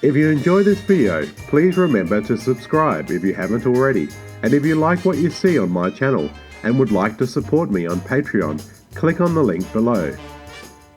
If you enjoy this video, please remember to subscribe if you haven't already. And if you like what you see on my channel and would like to support me on Patreon, click on the link below.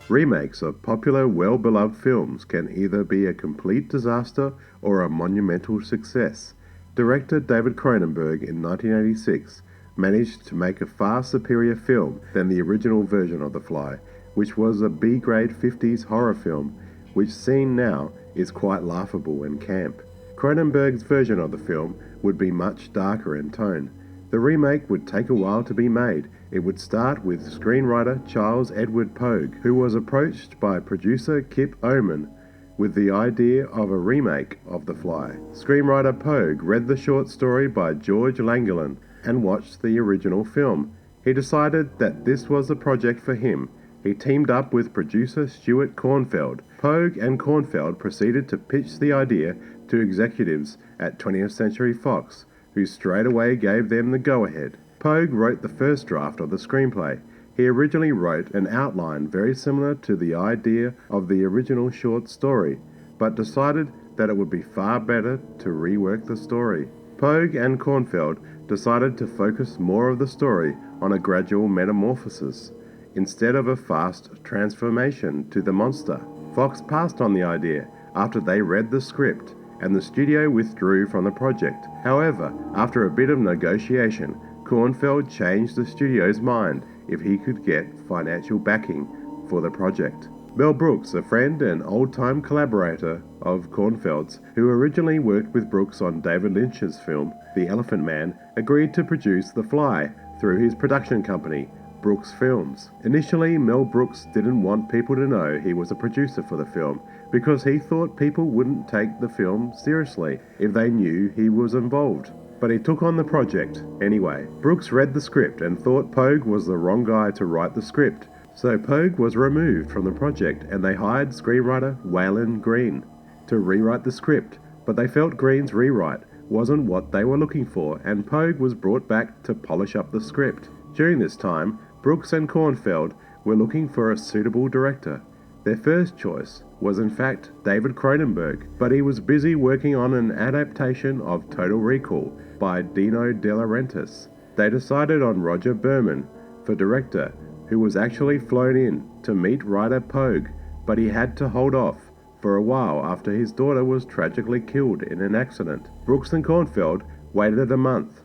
Remakes of popular, well-beloved films can either be a complete disaster or a monumental success. Director David Cronenberg in 1986 managed to make a far superior film than the original version of The Fly, which was a B-grade 50s horror film, which seen now is quite laughable and camp. Cronenberg's version of the film would be much darker in tone. The remake would take a while to be made. It would start with screenwriter Charles Edward Pogue, who was approached by producer Kip Oman with the idea of a remake of The Fly. Screenwriter Pogue read the short story by George Langeland and watched the original film. He decided that this was the project for him. He teamed up with producer Stuart Cornfeld. Pogue and Cornfeld proceeded to pitch the idea to executives at 20th Century Fox, who straight away gave them the go-ahead. Pogue wrote the first draft of the screenplay. He originally wrote an outline very similar to the idea of the original short story, but decided that it would be far better to rework the story. Pogue and Cornfeld decided to focus more of the story on a gradual metamorphosis, instead of a fast transformation to the monster. Fox passed on the idea after they read the script, and the studio withdrew from the project. However, after a bit of negotiation, Cornfeld changed the studio's mind if he could get financial backing for the project. Mel Brooks, a friend and old-time collaborator of Cornfeld's, who originally worked with Brooks on David Lynch's film The Elephant Man, agreed to produce The Fly through his production company, Brooks Films. Initially, Mel Brooks didn't want people to know he was a producer for the film because he thought people wouldn't take the film seriously if they knew he was involved. But he took on the project anyway. Brooks read the script and thought Pogue was the wrong guy to write the script, so Pogue was removed from the project and they hired screenwriter Waylon Green to rewrite the script, but they felt Green's rewrite wasn't what they were looking for, and Pogue was brought back to polish up the script. During this time, Brooks and Cornfeld were looking for a suitable director. Their first choice was in fact David Cronenberg, but he was busy working on an adaptation of Total Recall by Dino De Laurentiis. They decided on Roger Berman for director, who was actually flown in to meet writer Pogue, but he had to hold off for a while after his daughter was tragically killed in an accident. Brooks and Cornfeld waited a month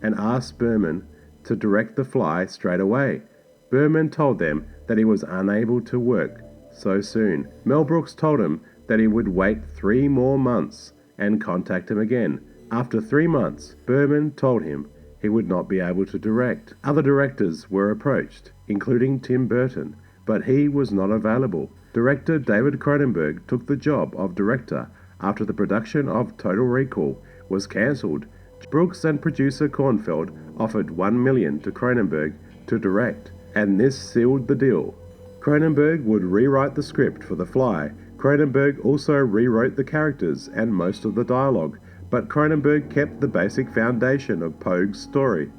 and asked Berman to direct The Fly straight away. Berman told them that he was unable to work so soon. Mel Brooks told him that he would wait 3 more months and contact him again. After 3 months, Berman told him he would not be able to direct. Other directors were approached, including Tim Burton, but he was not available. Director David Cronenberg took the job of director after the production of Total Recall was cancelled. Brooks and producer Cornfeld offered $1 million to Cronenberg to direct, and this sealed the deal. Cronenberg would rewrite the script for The Fly. Cronenberg also rewrote the characters and most of the dialogue, but Cronenberg kept the basic foundation of Pogue's story.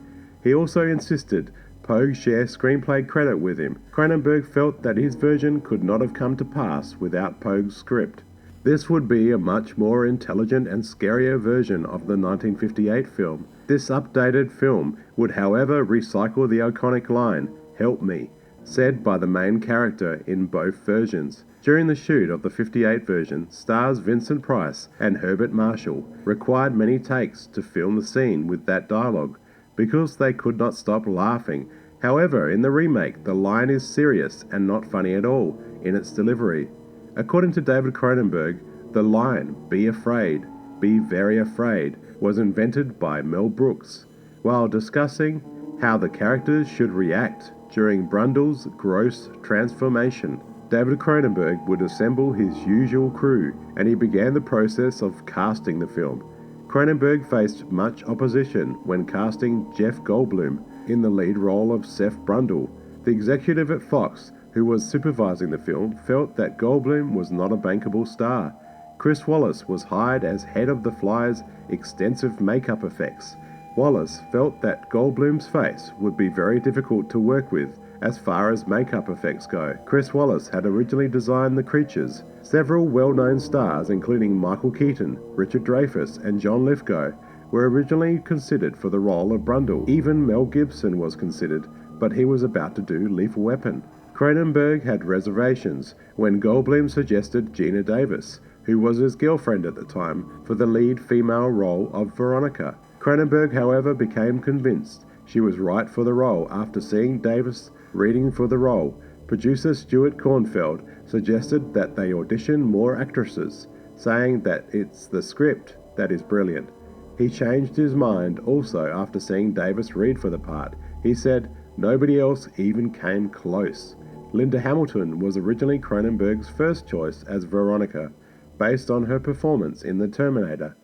He also insisted Pogue share screenplay credit with him. Cronenberg felt that his version could not have come to pass without Pogue's script. This would be a much more intelligent and scarier version of the 1958 film. This updated film would, however, recycle the iconic line, "Help me," said by the main character in both versions. During the shoot of the 58 version, stars Vincent Price and Herbert Marshall required many takes to film the scene with that dialogue because they could not stop laughing. However, in the remake, the line is serious and not funny at all in its delivery. According to David Cronenberg, the line, "Be afraid, be very afraid," was invented by Mel Brooks while discussing how the characters should react during Brundle's gross transformation. David Cronenberg would assemble his usual crew, and he began the process of casting the film. Cronenberg faced much opposition when casting Jeff Goldblum in the lead role of Seth Brundle. The executive at Fox, who was supervising the film, felt that Goldblum was not a bankable star. Chris Wallace was hired as head of The Fly's extensive makeup effects. Wallace felt that Goldblum's face would be very difficult to work with As far as makeup effects go, Chris Wallace had originally designed the creatures. Several well-known stars, including Michael Keaton, Richard Dreyfuss, and John Lithgow, were originally considered for the role of Brundle. Even Mel Gibson was considered, but he was about to do Lethal Weapon. Cronenberg had reservations when Goldblum suggested Geena Davis, who was his girlfriend at the time, for the lead female role of Veronica. Cronenberg, however, became convinced she was right for the role after seeing Davis reading for the role. Producer Stuart Kornfeld suggested that they audition more actresses, saying that it's the script that is brilliant. He changed his mind also after seeing Davis read for the part. He said, "Nobody else even came close." Linda Hamilton was originally Cronenberg's first choice as Veronica, based on her performance in The Terminator,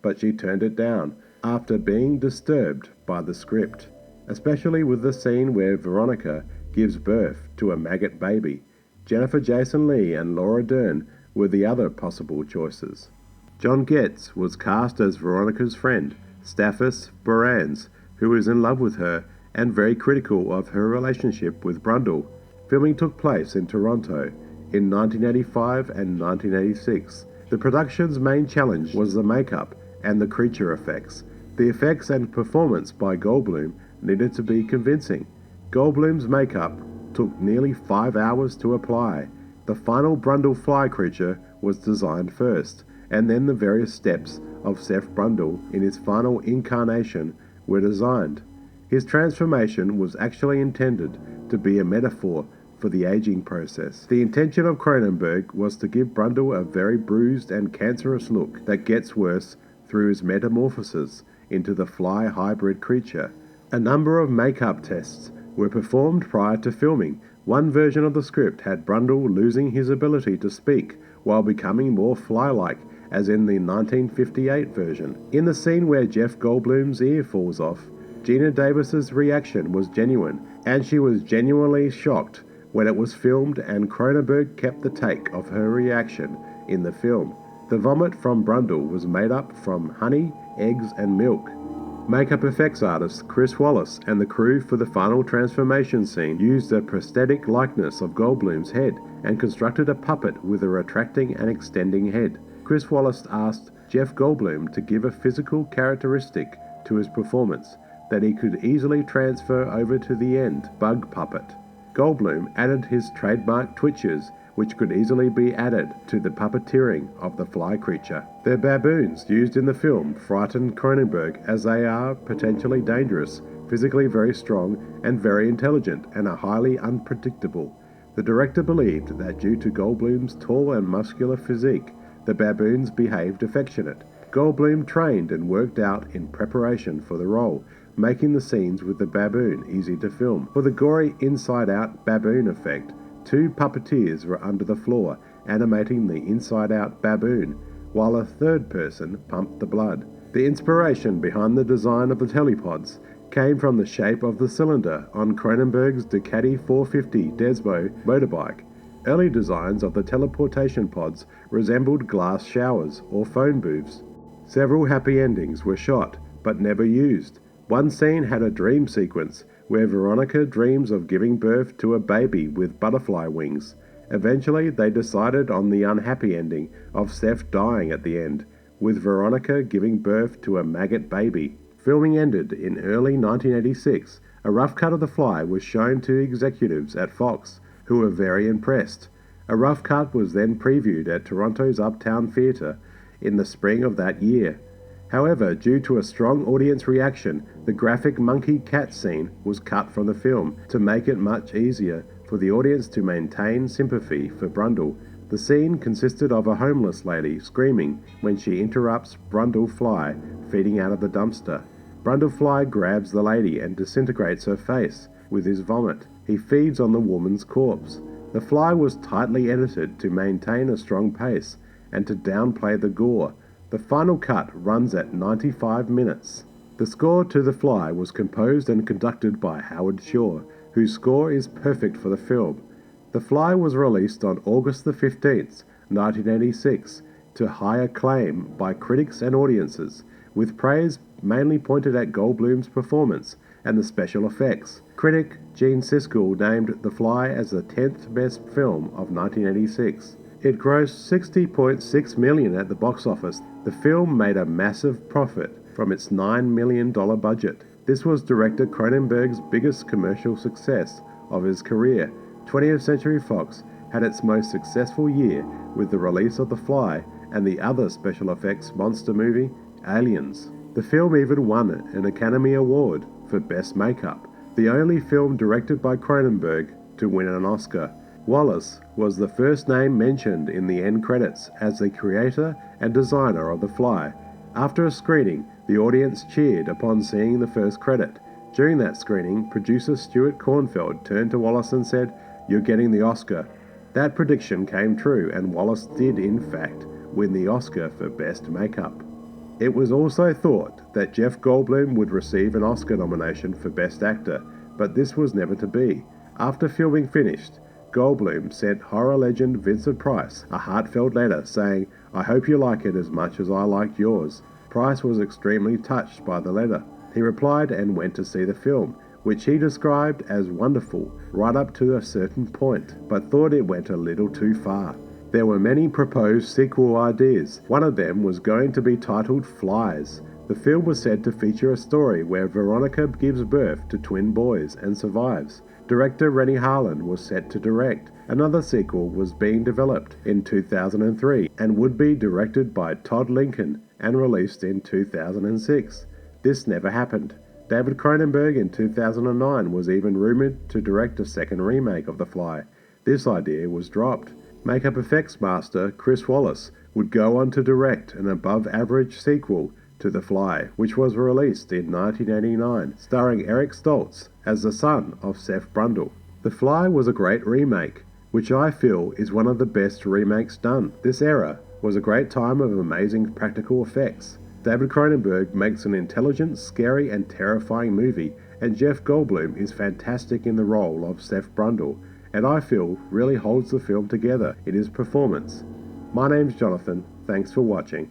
but she turned it down after being disturbed by the script, especially with the scene where Veronica gives birth to a maggot baby. Jennifer Jason Leigh and Laura Dern were the other possible choices. John Getz was cast as Veronica's friend, Stathis Borans, who was in love with her and very critical of her relationship with Brundle. Filming took place in Toronto in 1985 and 1986. The production's main challenge was the makeup and the creature effects. The effects and performance by Goldblum needed to be convincing. Goldblum's makeup took nearly 5 hours to apply. The final Brundle fly creature was designed first, and then the various steps of Seth Brundle in his final incarnation were designed. His transformation was actually intended to be a metaphor for the aging process. The intention of Cronenberg was to give Brundle a very bruised and cancerous look that gets worse through his metamorphosis into the fly hybrid creature. A number of makeup tests were performed prior to filming. One version of the script had Brundle losing his ability to speak while becoming more fly-like, as in the 1958 version. In the scene where Jeff Goldblum's ear falls off, Geena Davis's reaction was genuine, and she was genuinely shocked when it was filmed, and Cronenberg kept the take of her reaction in the film. The vomit from Brundle was made up from honey, eggs, and milk. Makeup effects artist Chris Wallace and the crew for the final transformation scene used a prosthetic likeness of Goldblum's head and constructed a puppet with a retracting and extending head. Chris Wallace asked Jeff Goldblum to give a physical characteristic to his performance that he could easily transfer over to the end bug puppet. Goldblum added his trademark twitches, which could easily be added to the puppeteering of the fly creature. The baboons used in the film frightened Cronenberg, as they are potentially dangerous, physically very strong, and very intelligent, and are highly unpredictable. The director believed that due to Goldblum's tall and muscular physique, the baboons behaved affectionate. Goldblum trained and worked out in preparation for the role, making the scenes with the baboon easy to film. For the gory inside-out baboon effect, 2 puppeteers were under the floor, animating the inside-out baboon, while a third person pumped the blood. The inspiration behind the design of the telepods came from the shape of the cylinder on Cronenberg's Ducati 450 Desmo motorbike. Early designs of the teleportation pods resembled glass showers or phone booths. Several happy endings were shot, but never used. One scene had a dream sequence where Veronica dreams of giving birth to a baby with butterfly wings. Eventually, they decided on the unhappy ending of Seth dying at the end, with Veronica giving birth to a maggot baby. Filming ended in early 1986. A rough cut of The Fly was shown to executives at Fox, who were very impressed. A rough cut was then previewed at Toronto's Uptown Theatre in the spring of that year. However, due to a strong audience reaction, the graphic monkey-cat scene was cut from the film to make it much easier for the audience to maintain sympathy for Brundle. The scene consisted of a homeless lady screaming when she interrupts Brundle Fly feeding out of the dumpster. Brundle Fly grabs the lady and disintegrates her face with his vomit. He feeds on the woman's corpse. The Fly was tightly edited to maintain a strong pace and to downplay the gore. The final cut runs at 95 minutes. The score to The Fly was composed and conducted by Howard Shore, whose score is perfect for the film. The Fly was released on August the 15th, 1986, to high acclaim by critics and audiences, with praise mainly pointed at Goldblum's performance and the special effects. Critic Gene Siskel named The Fly as the 10th best film of 1986. It grossed $60.6 million at the box office. The film made a massive profit from its $9 million budget. This was director Cronenberg's biggest commercial success of his career. 20th Century Fox had its most successful year with the release of The Fly and the other special effects monster movie, Aliens. The film even won an Academy Award for Best Makeup, the only film directed by Cronenberg to win an Oscar. Wallace was the first name mentioned in the end credits as the creator and designer of The Fly. After a screening, the audience cheered upon seeing the first credit. During that screening, producer Stuart Cornfeld turned to Wallace and said, "You're getting the Oscar." That prediction came true, and Wallace did in fact win the Oscar for Best Makeup. It was also thought that Jeff Goldblum would receive an Oscar nomination for Best Actor, but this was never to be. After filming finished, Goldblum sent horror legend Vincent Price a heartfelt letter saying, "I hope you like it as much as I liked yours." Price was extremely touched by the letter. He replied and went to see the film, which he described as wonderful right up to a certain point, but thought it went a little too far. There were many proposed sequel ideas. One of them was going to be titled Flies. The film was said to feature a story where Veronica gives birth to twin boys and survives. Director Rennie Harlan was set to direct. Another sequel was being developed in 2003 and would be directed by Todd Lincoln and released in 2006. This never happened. David Cronenberg in 2009 was even rumored to direct a second remake of The Fly. This idea was dropped. Makeup effects master Chris Wallace would go on to direct an above-average sequel to The Fly, which was released in 1989, starring Eric Stoltz as the son of Seth Brundle. The Fly was a great remake, which I feel is one of the best remakes done. This era was a great time of amazing practical effects. David Cronenberg makes an intelligent, scary and terrifying movie, and Jeff Goldblum is fantastic in the role of Seth Brundle, and I feel really holds the film together in his performance. My name's Jonathan, thanks for watching.